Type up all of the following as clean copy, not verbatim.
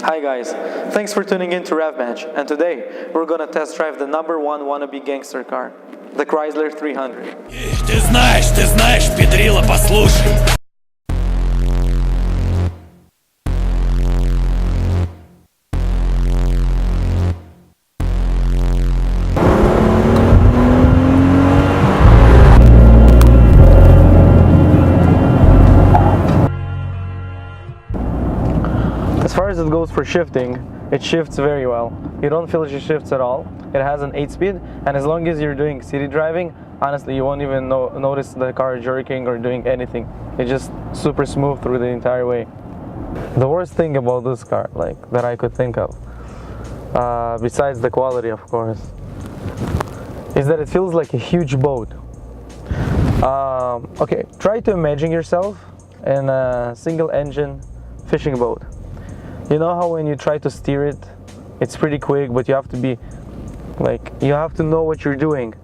Hi guys, thanks for tuning in to rev-match, and today we're gonna test drive the #1 wannabe gangster car, the Chrysler 300. Ты знаешь, педрила, послушай. As far as it goes for shifting, it shifts very well. You don't feel it shifts at all. It has an 8-speed, and as long as you're doing city driving, honestly, you won't even notice the car jerking or doing anything. It's just super smooth through the entire way. The worst thing about this car, that I could think of, besides the quality, of course, is that it feels like a huge boat. Okay, try to imagine yourself in a single-engine fishing boat. You know how when you try to steer it, it's pretty quick, but you have to be you have to know what you're doing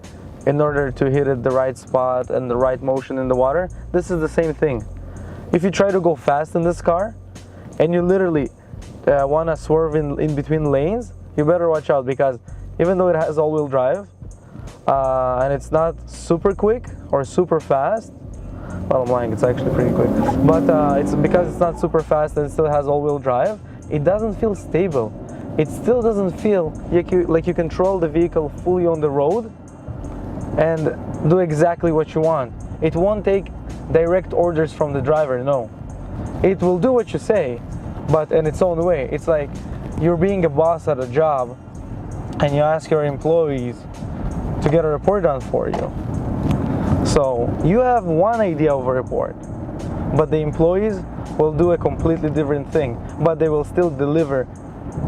in order to hit it the right spot and the right motion in the water. This is the same thing. If you try to go fast in this car and you literally want to swerve in between lanes, you better watch out, because even though it has all-wheel drive and it's not super quick or super fast, well, I'm lying, it's actually pretty quick, but it's because it's not super fast and it still has all-wheel drive, it doesn't feel stable. It still doesn't feel like you control the vehicle fully on the road and do exactly what you want. It won't take direct orders from the driver, no. It will do what you say, but in its own way. It's like you're being a boss at a job and you ask your employees to get a report done for you. So you have one idea of a report, but the employees will do a completely different thing, but they will still deliver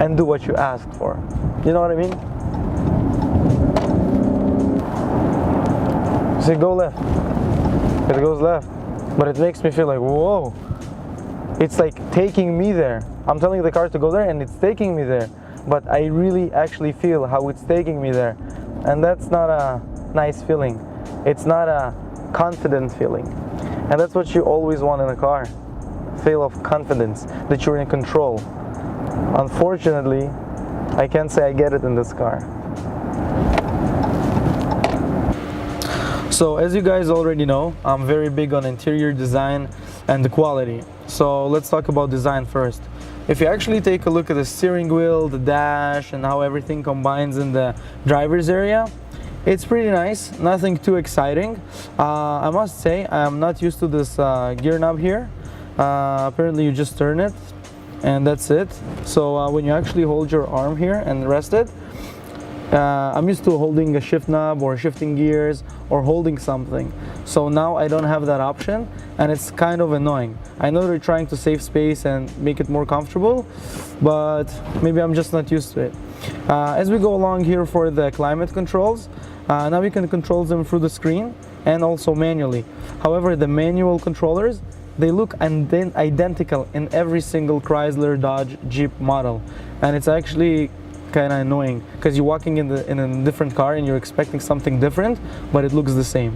and do what you asked for. You know what I mean? See, go left. It goes left, but it makes me feel like, whoa. It's like taking me there. I'm telling the car to go there and it's taking me there, but I really actually feel how it's taking me there. And that's not a nice feeling. It's not a confident feeling. And that's what you always want in a car. Feel of confidence, that you're in control. Unfortunately, I can't say I get it in this car. So as you guys already know, I'm very big on interior design and the quality. So let's talk about design first. If you actually take a look at the steering wheel, the dash, and how everything combines in the driver's area, it's pretty nice, nothing too exciting. I must say, I'm not used to this gear knob here. Apparently you just turn it and that's it. So when you actually hold your arm here and rest it, I'm used to holding a shift knob or shifting gears or holding something. So now I don't have that option and it's kind of annoying. I know they're trying to save space and make it more comfortable, but maybe I'm just not used to it. As we go along here for the climate controls, now you can control them through the screen and also manually. However, the manual controllers, they look identical in every single Chrysler, Dodge, Jeep model, and it's actually kind of annoying because you're walking in a different car and you're expecting something different, but it looks the same.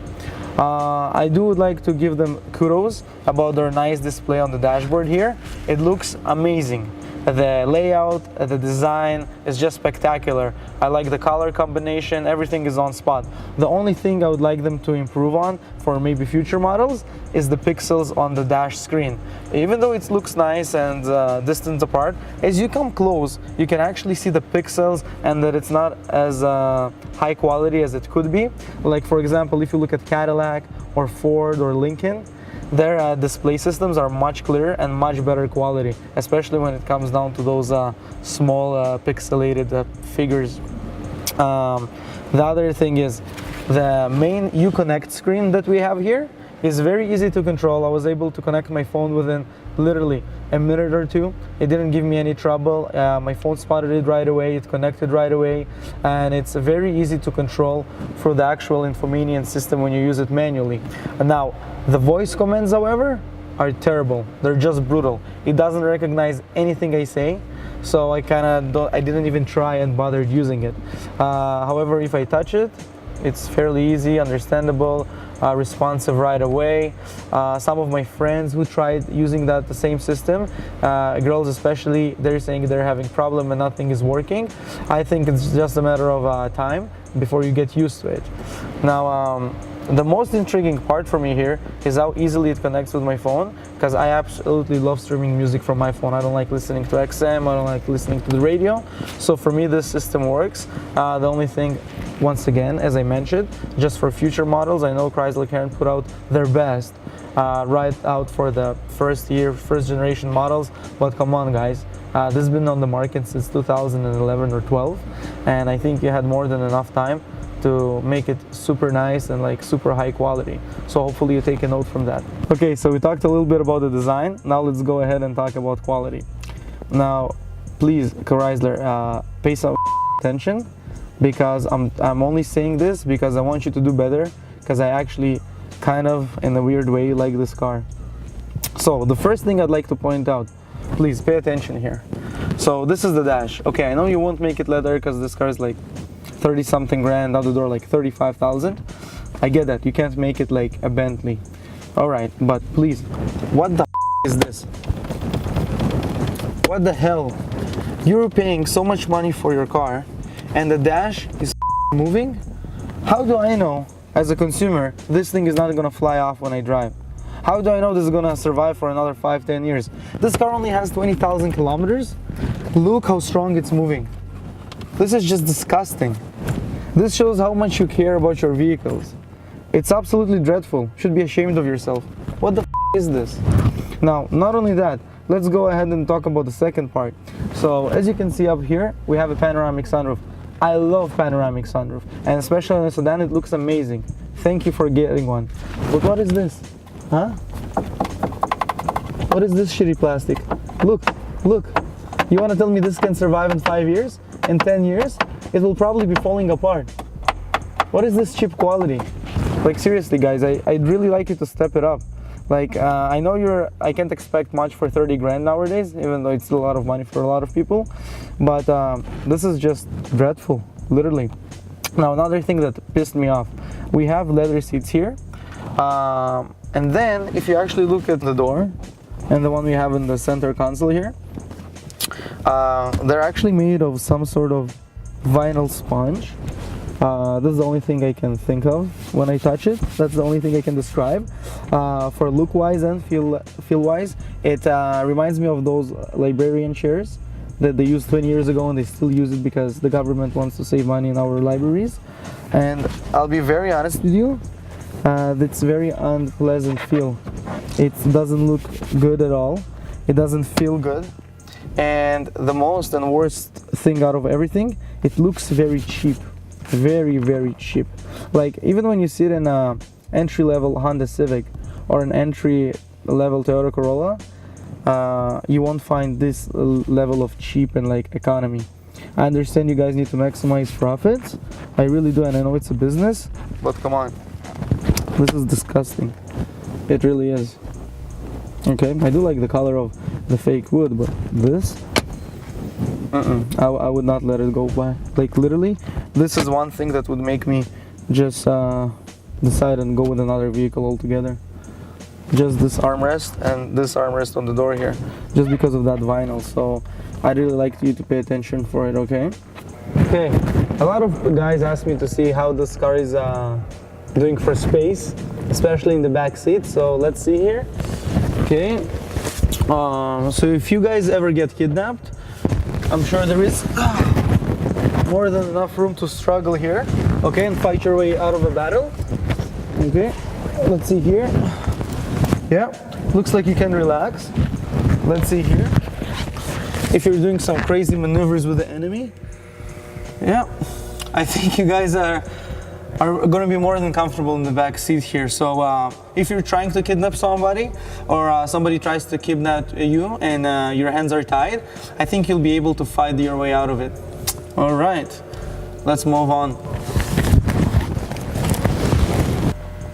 I do like to give them kudos about their nice display on the dashboard here. It looks amazing. The layout, the design is just spectacular. I like the color combination, everything is on spot. The only thing I would like them to improve on for maybe future models is the pixels on the dash screen. Even though it looks nice and distance apart, as you come close, you can actually see the pixels and that it's not as high quality as it could be. Like for example, if you look at Cadillac or Ford or Lincoln, their display systems are much clearer and much better quality, especially when it comes down to those small pixelated figures. The other thing is the main Uconnect screen that we have here is very easy to control. I was able to connect my phone within literally a minute or two. It didn't give me any trouble. My phone spotted it right away, it connected right away, and it's very easy to control for the actual infotainment system when you use it manually. And now, the voice commands, however, are terrible. They're just brutal. It doesn't recognize anything I say, so I didn't even try and bothered using it. However, if I touch it, it's fairly easy, understandable. responsive right away. Some of my friends who tried using the same system, girls especially, they're saying they're having problem and nothing is working. I think it's just a matter of time before you get used to it. Now, the most intriguing part for me here is how easily it connects with my phone, because I absolutely love streaming music from my phone. I don't like listening to XM, I don't like listening to the radio. So for me, this system works. The only thing, once again, as I mentioned, just for future models, I know Chrysler can put out their best right out for the first generation models, but come on guys, this has been on the market since 2011 or 12, and I think you had more than enough time to make it super nice and like super high quality. So hopefully you take a note from that. Okay, so we talked a little bit about the design. Now let's go ahead and talk about quality. Now, please, Chrysler, pay some attention, because I'm only saying this because I want you to do better, because I actually kind of, in a weird way, like this car. So the first thing I'd like to point out, please pay attention here. So this is the dash. Okay, I know you won't make it leather because this car is like 30 something grand, out the door like 35,000. I get that, you can't make it like a Bentley. Alright, but please, what the is this? What the hell? You're paying so much money for your car and the dash is moving? How do I know, as a consumer, this thing is not gonna fly off when I drive? How do I know this is gonna survive for another 5-10 years? This car only has 20,000 kilometers. Look how strong it's moving. This is just disgusting. This shows how much you care about your vehicles. It's absolutely dreadful. Should be ashamed of yourself. What the is this? Now, not only that, let's go ahead and talk about the second part. So, as you can see up here, we have a panoramic sunroof. I love panoramic sunroof, and especially in a sedan, it looks amazing. Thank you for getting one. But what is this? Huh? What is this shitty plastic? Look, look. You want to tell me this can survive in 5 years? In 10 years? It will probably be falling apart. What is this cheap quality? Like seriously guys, I'd really like you to step it up. Like I know I can't expect much for 30 grand nowadays, even though it's still a lot of money for a lot of people, but this is just dreadful, literally. Now another thing that pissed me off, we have leather seats here, and then if you actually look at the door and the one we have in the center console here, they're actually made of some sort of vinyl sponge. This is the only thing I can think of when I touch it. That's the only thing I can describe. For look wise and feel wise, it reminds me of those librarian chairs that they used 20 years ago, and they still use it because the government wants to save money in our libraries. And I'll be very honest with you, it's very unpleasant feel. It doesn't look good at all. It doesn't feel good. And the most and worst thing out of everything, it looks very cheap. Very, very cheap. Like even when you sit in a entry-level Honda Civic or an entry-level Toyota Corolla, you won't find this level of cheap and like economy. I understand you guys need to maximize profits. I really do, and I know it's a business, but come on. This is disgusting. It really is. Okay, I do like the color of the fake wood, but this, I would not let it go by. Like literally, this is one thing that would make me just decide and go with another vehicle altogether. Just this armrest and this armrest on the door here, just because of that vinyl. So I'd really like you to pay attention for it, okay? Okay, a lot of guys ask me to see how this car is doing for space, especially in the back seat. So let's see here. Okay, so if you guys ever get kidnapped, I'm sure there is more than enough room to struggle here, okay, and fight your way out of a battle. Okay, let's see here. Yeah, looks like you can relax. Let's see here. If you're doing some crazy maneuvers with the enemy, yeah, I think you guys are going to be more than comfortable in the back seat here. So if you're trying to kidnap somebody, or somebody tries to kidnap you and your hands are tied, I think you'll be able to fight your way out of it. All right, let's move on.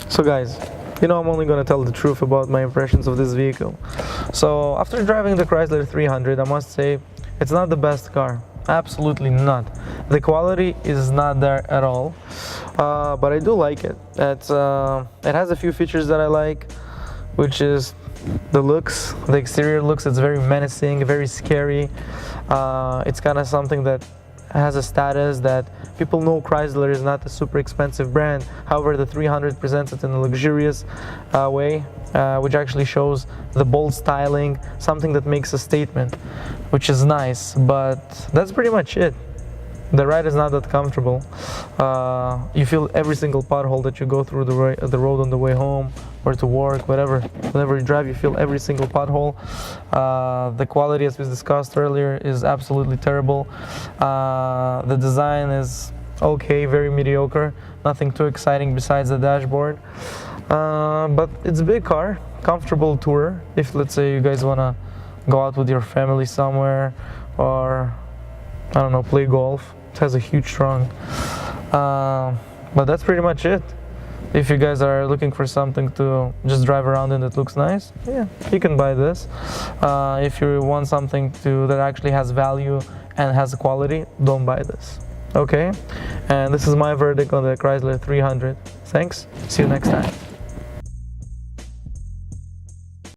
So guys, you know I'm only going to tell the truth about my impressions of this vehicle. So after driving the Chrysler 300, I must say it's not the best car. Absolutely not. The quality is not there at all, but I do like it. It has a few features that I like, which is the looks, the exterior looks. It's very menacing, very scary. It's kind of something that has a status that people know Chrysler is not a super expensive brand. However, the 300 presents it in a luxurious way, which actually shows the bold styling, something that makes a statement, which is nice. But that's pretty much it. The ride is not that comfortable. You feel every single pothole that you go through the road on the way home or to work, whatever. Whenever you drive, you feel every single pothole. The quality, as we discussed earlier, is absolutely terrible. The design is okay, very mediocre. Nothing too exciting besides the dashboard. But it's a big car, comfortable tourer. If, let's say, you guys want to go out with your family somewhere, or I don't know, play golf. It has a huge trunk. But that's pretty much it. If you guys are looking for something to just drive around in that looks nice, yeah, you can buy this. If you want something that actually has value and has quality, don't buy this. Okay? And this is my verdict on the Chrysler 300. Thanks. See you next time.